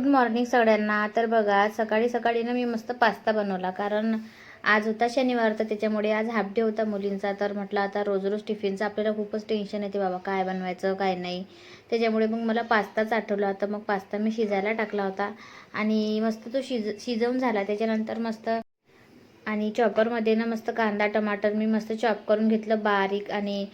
Good morning सगळ्यांना. तर बघा सकाळी सकाळी ना मी मस्त पास्ता बनवला, कारण आज होता शनिवार, तर त्याच्यामुळे आज हाफ डे होता मुलींचा. तर म्हटलं आता रोज रोज टिफिनचं आपल्याला खूपच टेन्शन येते बाबा, काय बनवायचं काय नाही. त्याच्यामुळे मग मला पास्ताच आठवला होता. मग पास्ता मी शिजायला टाकला होता आणि मस्त तो शिजवून झाला. त्याच्यानंतर मस्त आणि चॉपरमध्ये ना मस्त कांदा टमाटर मी मस्त चॉप करून घेतलं बारीक, आणि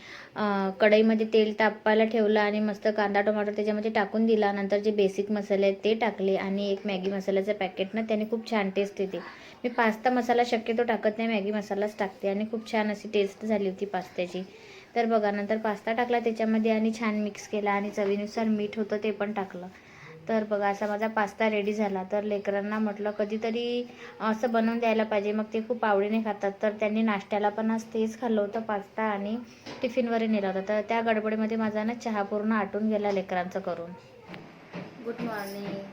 कढईमध्ये तेल तापायला ठेवलं आणि मस्त कांदा टमाटर त्याच्यामध्ये टाकून दिला. नंतर जे बेसिक मसाले आहेत ते टाकले आणि एक मॅगी मसाल्याचं पॅकेट ना, त्याने खूप छान टेस्ट येते. मी पास्ता मसाला शक्यतो टाकत नाही, मॅगी मसालाच टाकते आणि खूप छान अशी टेस्ट झाली होती पास्त्याची. तर बघा नंतर पास्ता टाकला त्याच्यामध्ये आणि छान मिक्स केला आणि चवीनुसार मीठ होतं ते पण टाकलं. तर बघा असा माझा पास्ता रेडी झाला. तर लेकरांना म्हटलं कधीतरी असं बनवून द्यायला पाहिजे, मग ते खूप आवडीने खातात. तर त्यांनी नाश्त्याला पण आज तेच खाल्लं होतं पास्ता आणि टिफिनवरही नेला होता. तर त्या गडबडीमध्ये माझा ना चहा पूर्ण आटून गेला लेकरांचं करून. Good morning.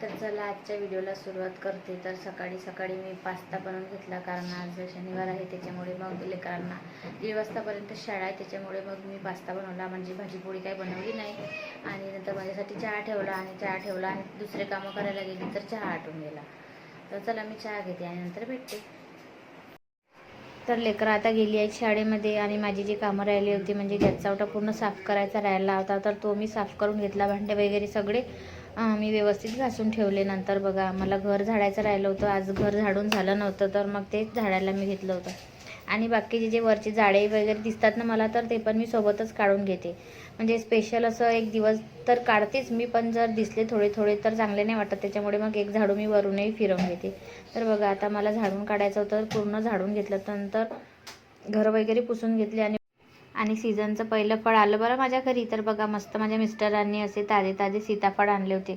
तर चला आजच्या व्हिडिओला सुरुवात करते. तर सकाळी सकाळी मी पास्ता बनवून घेतला, कारण आज शनिवार आहे. त्याच्यामुळे मग लेकरांना 1:30 वाजतापर्यंत शाळा आहे, त्याच्यामुळे मग मी पास्ता बनवला. म्हणजे भाजीपोळी काही बनवली नाही. आणि नंतर माझ्यासाठी चहा ठेवला आणि दुसरे कामं करायला गेली तर चहा आटून गेला. तर चला मी चहा घेते आणि नंतर भेटते. तर लेकरं आता गेली आहेत शाळेमध्ये आणि माझी जी कामं राहिली होती, म्हणजे गॅसचा पूर्ण साफ करायचा राहिला होता, तर तो मी साफ करून घेतला. भांडे वगैरे सगळे मी व्यवस्थित घासून ठेवले. नंतर बघा मला घर झाडायचं राहिलं होतं, आज घर झाडून झालं नव्हतं, तर मग तेच झाडायला मी घेतलं होतं. आणि बाकीचे जे वरचे झाडे वगैरे दिसतात ना मला, तर ते पण मी सोबतच काढून घेते. म्हणजे स्पेशल असं एक दिवस तर काढतेच मी, पण जर दिसले थोडे थोडे तर चांगले नाही वाटत, त्याच्यामुळे मग एक झाडू मी वरूनही फिरवून घेते. तर बघा आता मला झाडून काढायचं होतं, पूर्ण झाडून घेतलं. नंतर घर वगैरे पुसून घेतले आणि सीझनचं पहिलं फळ आलं बरं माझ्या घरी. तर बघा मस्त माझ्या मिस्टरांनी असे ताजे ताजे सीताफळ आणले होते.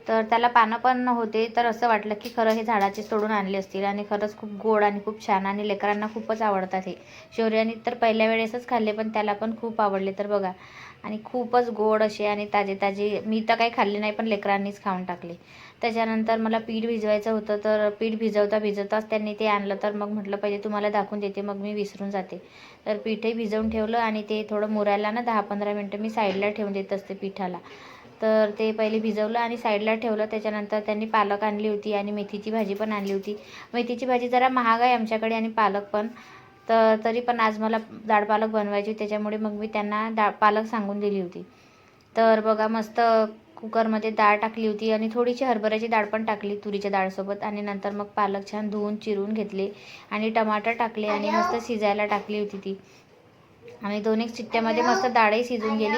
तर त्याला पानं पण होते, तर असं वाटलं की खरं हे झाडाचेच तोडून आणले असतील. आणि खरंच खूप गोड आणि खूप छान, आणि लेकरांना खूपच आवडतात हे. शौर्याने तर पहिल्या वेळेसच खाल्ले, पण त्याला पण खूप आवडले. तर बघा आणि खूपच गोड असे आणि ताजे ताजे. मी तर काही खाल्ले नाही, पण लेकरांनीच खाऊन टाकले. त्याच्यानंतर मला पीठ भिजवायचं होतं, तर पीठ भिजवताच त्यांनी ते आणलं. तर मग म्हटलं पाहिजे तुम्हाला दाखवून देते, मग मी विसरून जाते. तर पीठही भिजवून ठेवलं आणि ते थोडं मुरायला ना 10-15 मिनटं मी साईडला ठेवून देत असते पिठाला. तर ते पहिले भिजवलं आणि साईडला ठेवलं. त्याच्यानंतर त्यांनी पालक आणली होती आणि मेथीची भाजी पण आणली होती. मेथीची भाजी जरा महाग आहे आमच्याकडे आणि पालक पण. तर तरी पण आज मला डाळ पालक बनवायची, त्याच्यामुळे मग मी त्यांना पालक सांगून दिली होती. तर बघा मस्त कुकरमध्ये डाळ टाकली होती आणि थोडीशी हरभऱ्याची डाळ पण टाकली तुरीच्या डाळसोबत. आणि नंतर मग पालक छान धुवून चिरून घेतले आणि टमाटर टाकले आणि मस्त शिजायला टाकली होती ती. आणि 2-1 शिट्ट्यामध्ये मस्त डाळही शिजून गेली.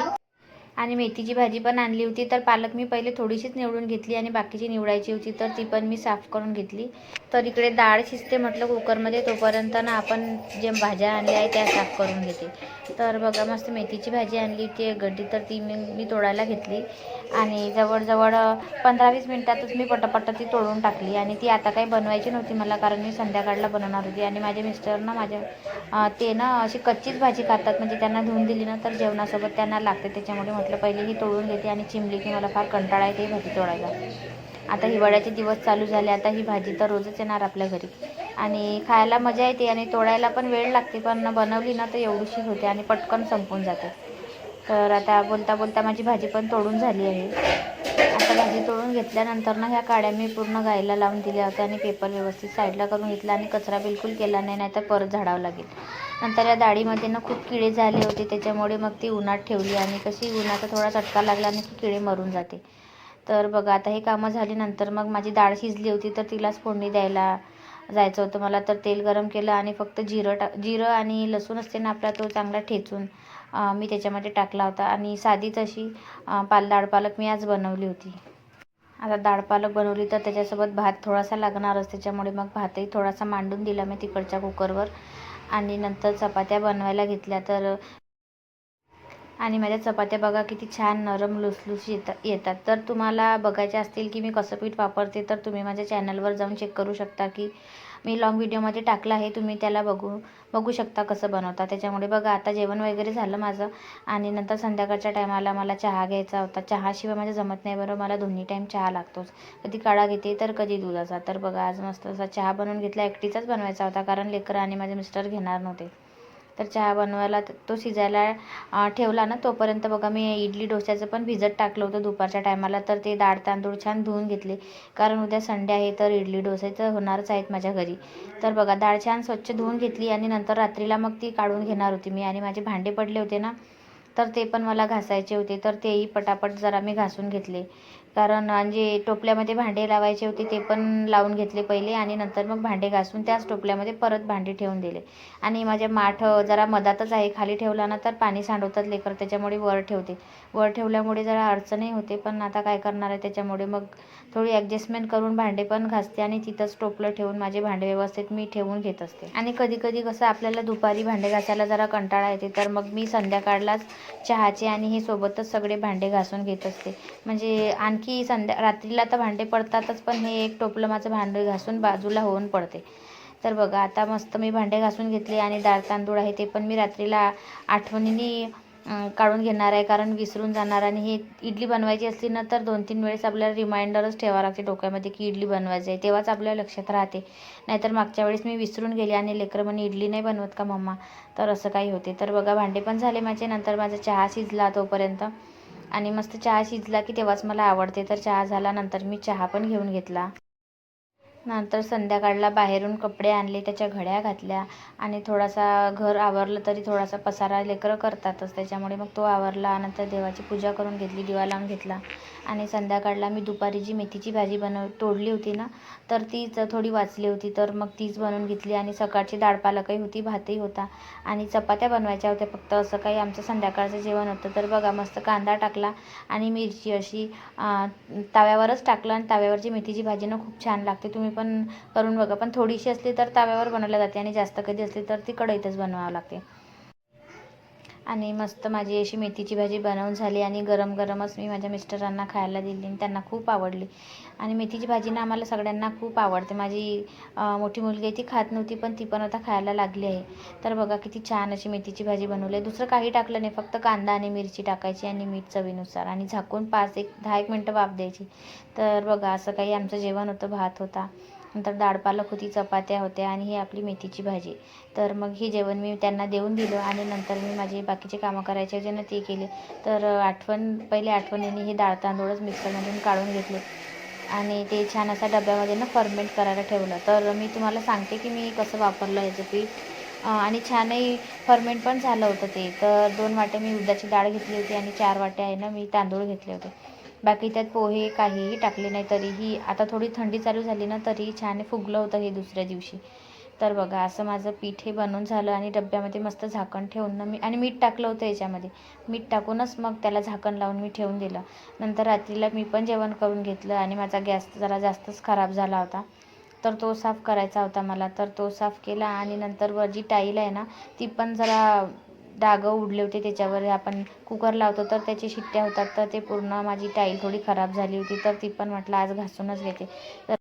आणि मेथीची भाजी पण आणली होती. तर पालक मी पहिले थोडीशीच निवडून घेतली आणि बाकीची निवडायची होती, तर ती पण मी साफ करून घेतली. तर इकडे डाळ शिजते म्हटलं कुकरमध्ये, तोपर्यंत ना आपण जे भाज्या आणल्या आहे त्या साफ करून घेते. तर बघा मस्त मेथीची भाजी आणली होती एक गड्डी, तर ती मी तोडायला घेतली आणि जवळजवळ 15-20 मिनटातच मी पटापट ती तोडून टाकली. आणि ती आता काही बनवायची नव्हती मला, कारण मी संध्याकाळला बनवणार होती. आणि माझे मिस्टर ना ते ना अशी कच्चीच भाजी खातात, म्हणजे त्यांना धुवून दिली ना तर जेवणासोबत त्यांना लागते. त्याच्यामुळे म्हटलं पहिले ही तोडून घेते आणि चिमली की मला फार कंटाळा येते ही भाजी तोडायला. आता हिवाळ्याचे दिवस चालू झाले, आता ही भाजी तर रोजच येणार आपल्या घरी आणि खायला मजा येते आणि तोडायला पण वेळ लागते, पण बनवली ना तर एवढीशी होते आणि पटकन संपून जाते. तर आता बोलता बोलता माझी भाजी पण तोडून झाली आहे. आता भाजी तोडून घेतल्यानंतर ना ह्या काड्या मी पूर्ण गाईला लावून दिल्या होत्या आणि पेपर व्यवस्थित साईडला करून घेतला आणि कचरा बिलकुल केला नाही, नाहीतर परत झाडावं लागेल. नंतर या डाळीमध्ये ना खूप किडे झाले होते, त्याच्यामुळे मग ती उन्हात ठेवली आणि कशी उन्हाचा थोडा चटका लागला आणि ती किडे मरून जाते. तर बघा आता हे कामं झाली. नंतर मग माझी डाळ शिजली होती, तर तिलाच फोडणी द्यायला जायचं होतं मला. तर तेल गरम केलं आणि फक्त जिरं आणि लसूण असते ना आपला, तो चांगला ठेचून मी त्याच्यामध्ये टाकला होता. आणि साधीच अशी डाळ पालक मी आज बनवली होती. आता डाळ पालक बनवली तर त्याच्यासोबत भात थोडासा लागणारच, त्याच्यामुळे मग भातही थोडासा मांडून दिला मी तिकडच्या कुकरवर. आणि नंतर चपात्या बनवायला घेतल्या. तर आणि माझ्या चपात्या बघा किती छान नरम लुसलुस येतात. तर तुम्हाला बघायचे असतील की मी कसं पीठ वापरते, तर तुम्ही माझ्या चॅनलवर जाऊन चेक करू शकता, की मी लॉंग व्हिडिओमध्ये टाकलं आहे, तुम्ही त्याला बघू शकता कसं बनवता. त्याच्यामुळे बघा आता जेवण वगैरे झालं माझं आणि नंतर संध्याकाळच्या टायमाला मला चहा घ्यायचा होता. चहाशिवाय माझं जमत नाही बरं, मला दोन्ही टाईम चहा लागतोच. कधी काढा घेते तर कधी दुधाचा. तर बघा आज मस्त असा चहा बनवून घेतला. एकटीचाच बनवायचा होता, कारण लेकरं आणि माझे मिस्टर घेणार नव्हते. तर चहा बनवायला तो शिजायला ठेवला ना, तोपर्यंत बघा मी इडली डोश्याचं पण भिजत टाकलं होतं दुपारच्या टायमाला. तर ते डाळ तांदूळ छान धुवून घेतले, कारण उद्या संडे आहे तर इडली डोसे होणारच आहेत माझ्या घरी. तर बघा डाळ छान स्वच्छ धुवून घेतली आणि नंतर रात्रीला मग ती काढून घेणार होती मी. आणि माझे भांडे पडले होते ना, तर ते पण मला घासायचे होते, तर तेही पटापट जरा मी घासून घेतले. कारण म्हणजे टोपल्यामध्ये भांडे लावायचे होते ते पण लावून घेतले पहिले, आणि नंतर मग भांडे घासून त्याच टोपल्यामध्ये परत भांडे ठेवून दिले. आणि माझे माठ जरा मधातच आहे, खाली ठेवला ना तर पाणी सांडवतात लेकर, त्याच्यामुळे वर ठेवते. वर ठेवल्यामुळे जरा अडचणही होते, पण आता काय करणार आहे, त्याच्यामुळे मग थोडी ॲडजस्टमेंट करून भांडे पण घासते आणि तिथंच टोपलं ठेवून माझे भांडे व्यवस्थित मी ठेवून घेत असते. आणि कधी कधी कसं आपल्याला दुपारी भांडे घासायला जरा कंटाळा येते, तर मग मी संध्याकाळलाच चहाचे आणि हे सोबतच सगळे भांडे घासून घेत असते. म्हणजे आणखी रात्रीला तर भांडे पडतातच, पण हे एक टोपलं माझं भांडे घासून बाजूला होऊन पडते. तर बघा आता मस्त मी भांडे घासून घेतले, आणि डाळ तांदूळ आहे ते पण मी रात्रीला आठवणीने काढून घेणार आहे, कारण विसरून जाणार. आणि हे इडली बनवायची असली ना तर 2-3 वेळेस आपल्याला रिमाइंडरच ठेवावं लागते डोक्यामध्ये की इडली बनवायची आहे, तेव्हाच आपल्या लक्षात राहते. नाहीतर मागच्या वेळेस मी विसरून गेले आणि लेकरं म्हणे इडली नाही बनवत का मम्मा, तर असं काही होते. तर बघा भांडे पण झाले माझे. नंतर माझा चहा शिजला तोपर्यंत, आणि मस्त चहा शिजला की तेव्हाच मला आवडते. तर चहा झाला, नंतर मी चहा पण घेऊन घेतला. नंतर संध्याकाळला बाहेरून कपडे आणले, त्याच्या घड्या घातल्या, आणि थोडासा घर आवरलं, तरी थोडासा पसारा लेकरं करतातच, त्याच्यामुळे मग तो आवरला. नंतर देवाची पूजा करून घेतली, दिवा लावून घेतला. आणि संध्याकाळला मी दुपारी जी मेथीची भाजी तोडली होती ना, तर तीच थोडी वाचली होती, तर मग तीच बनवून घेतली. आणि सकाळची डाळ पालकही होती, भातही होता, आणि चपात्या बनवायच्या होत्या फक्त. असं काही आमचं संध्याकाळचं जेवण होतं. तर बघा मस्त कांदा टाकला आणि मिरची अशी तव्यावरच टाकलं, आणि तव्यावरची मेथीची भाजी ना खूप छान लागते. तुम्ही पण करून बघा. पण थोडीशी असली तर तव्यावर बनवल्या जाते, आणि जास्त कधी असली तर ती कढईतच बनवावं लागते. आणि मस्त माझी अशी मेथीची भाजी बनवून झाली, आणि गरम गरमच मी माझ्या मिस्टरांना खायला दिली, आणि त्यांना खूप आवडली. आणि मेथीची भाजी ना आम्हाला सगळ्यांना खूप आवडते. माझी मोठी मुलगी ती खात नव्हती, पण ती पण आता खायला लागली आहे. तर बघा किती छान अशी मेथीची भाजी बनवली आहे. दुसरं काही टाकलं नाही, फक्त कांदा आणि मिरची टाकायची, आणि मीठ चवीनुसार, आणि झाकून 5-10 मिनटं वाफ द्यायची. तर बघा असं काही आमचं जेवण होतं. भात होता, नंतर डाळ पालक होती, चपात्या होत्या, आणि ही आपली मेथीची भाजी. तर मग हे जेवण मी त्यांना देऊन दिलं, आणि नंतर मी माझे बाकीचे कामं करायचे होते ना ते केले. तर पहिले आठवणीने हे डाळ तांदूळच मिक्सरमधून काढून घेतले, आणि ते छान असा डब्यामध्ये ना फर्मेंट करायला ठेवलं. तर मी तुम्हाला सांगते की मी कसं वापरलं याचं पीठ, आणि छानही फर्मेंट पण झालं होतं ते. तर 2 वाट्या मी उडदाची डाळ घेतली होती, आणि 4 वाट्या आहे ना मी तांदूळ घेतले होते. बाकी त्यात पोहे काहीही टाकले नाही, तरीही आता थोडी थंडी चालू झाली ना, तरीही छान फुगलं होतं हे दुसऱ्या दिवशी. तर बघा असं माझं पीठ हे बनवून झालं, आणि डब्यामध्ये मस्त झाकण ठेवून ना मी, आणि मीठ टाकलं होतं याच्यामध्ये, मीठ टाकूनच मग त्याला झाकण लावून मी ठेवून दिलं. नंतर रात्रीला मी पण जेवण करून घेतलं, आणि माझा गॅस जरा जास्तच खराब झाला होता, तर तो साफ करायचा होता मला. तर तो साफ केला, आणि नंतर वर जी टाईल आहे ना ती पण जरा डाग उडले होते त्याच्यावर. आपण कुकर लावतो तर त्याची शिट्ट्या होतात, तर ते पूर्ण माझी टाईल थोडी खराब झाली होती, तर ती पण म्हटलं आज घासूनच घेते. तर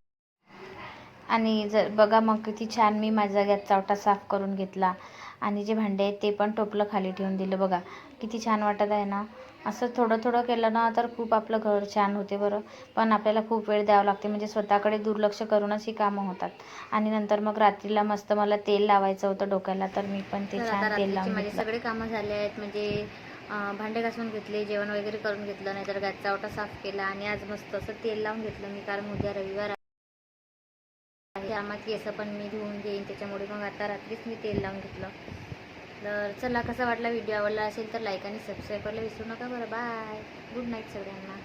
आणि जर बघा मग किती छान मी माझा गॅसचा ओटा साफ करून घेतला, आणि जे भांडे आहेत ते पण टोपलं खाली ठेवून दिलं. बघा किती छान वाटत आहे ना. असं थोडं थोडं केलं ना तर खूप आपलं घर छान होते बरं. पण आपल्याला खूप वेळ द्यावा लागते, म्हणजे स्वतःकडे दुर्लक्ष करूनच ही कामं होतात. आणि नंतर मग रात्रीला मस्त मला तेल लावायचं होतं डोक्याला, तर मी पण ते छान तेल लावून माझे सगळे कामं झाले आहेत. म्हणजे भांडे घासून घेतले, जेवण वगैरे करून घेतलं, नाहीतर गॅसचा ओटा साफ केला, आणि आज मस्त असं तेल लावून घेतलं मी, कारण उद्या रविवार आहे. आम्हा केस पण मी धुवून घेईन, त्याच्यामुळे मग आता रात्रीच मी तेल लावून घेतलं. तर चला, कसा वाटला व्हिडिओ, आवडला असेल तर लाईक आणि सबस्क्राईब करायला विसरू नका बरं. बाय, गुड नाईट सगळ्यांना.